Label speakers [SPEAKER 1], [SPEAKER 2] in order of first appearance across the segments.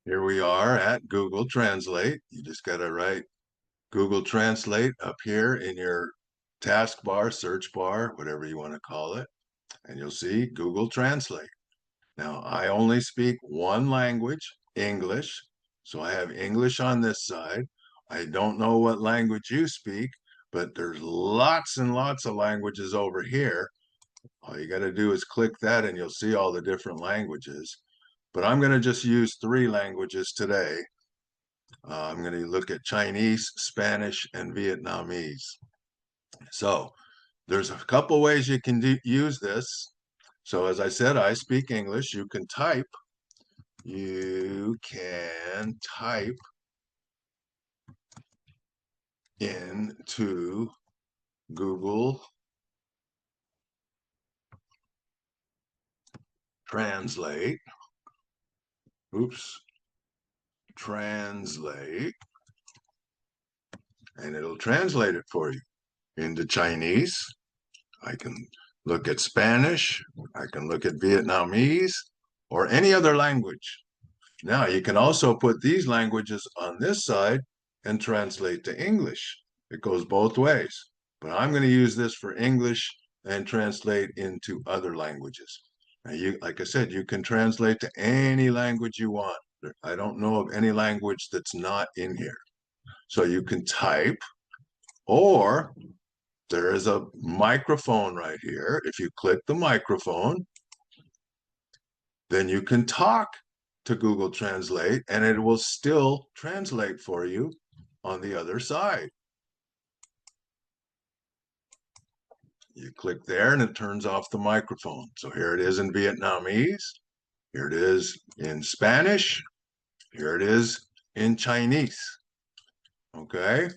[SPEAKER 1] Here we are at Google Translate. You just got to write Google Translate up here in your taskbar, search bar, whatever you want to call it, and you'll see Google Translate. Now, I only speak one language, English, so I have English on this side. I don't know what language you speak, but there's lots and lots of languages over here. All you got to do is click that and you'll see all the different languages. But I'm going to just use 3 languages today. I'm going to look at Chinese, Spanish, and Vietnamese. So there's a couple ways you can use this. So as I said, I speak English. You can type into Google Translate. Translate. And it'll translate it for you into Chinese. I can look at Spanish. I can look at Vietnamese or any other language. Now you can also put these languages on this side and translate to English. It goes both ways, but I'm going to use this for English and translate into other languages. Now like I said, you can translate to any language you want. I don't know of any language that's not in here. So you can type, or there is a microphone right here. If you click the microphone, then you can talk to Google Translate and it will still translate for you on the other side. You click there and it turns off the microphone. So here it is in Vietnamese. Here it is in Spanish. Here it is in Chinese. Okay.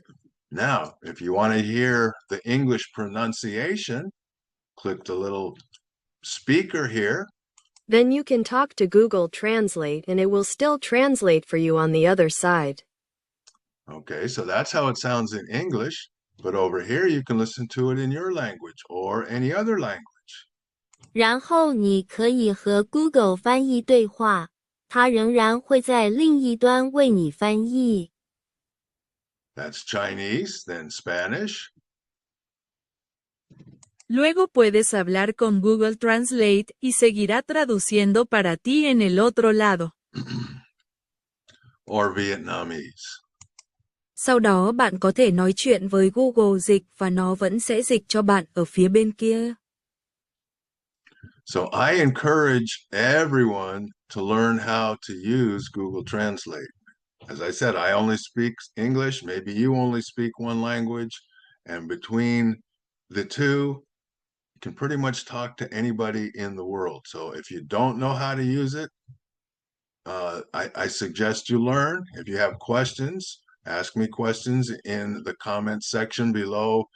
[SPEAKER 1] Now, if you want to hear the English pronunciation, click the little speaker here.
[SPEAKER 2] Then you can talk to Google Translate and it will still translate for you on the other side.
[SPEAKER 1] Okay, so that's how it sounds in English, but over here you can listen to it in your language or any other language.
[SPEAKER 3] 然后你可以和 Google 翻译对话，它仍然会在另一端为你翻译。
[SPEAKER 1] That's Chinese, then Spanish.
[SPEAKER 4] Luego puedes hablar con Google Translate y seguirá traduciendo para ti en el otro lado.
[SPEAKER 1] Or Vietnamese.
[SPEAKER 4] Sau đó bạn có thể nói chuyện với Google Dịch và nó vẫn sẽ dịch cho bạn ở phía bên kia.
[SPEAKER 1] So I encourage everyone to learn how to use Google Translate. As I said, I only speak English. Maybe you only speak one language. And between the two, you can pretty much talk to anybody in the world. So if you don't know how to use it, I suggest you learn. If you have questions, ask me questions in the comments section below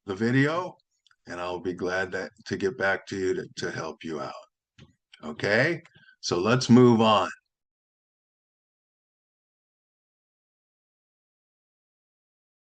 [SPEAKER 1] the video, and I'll be glad to get back to you to help you out. Okay, so let's move on.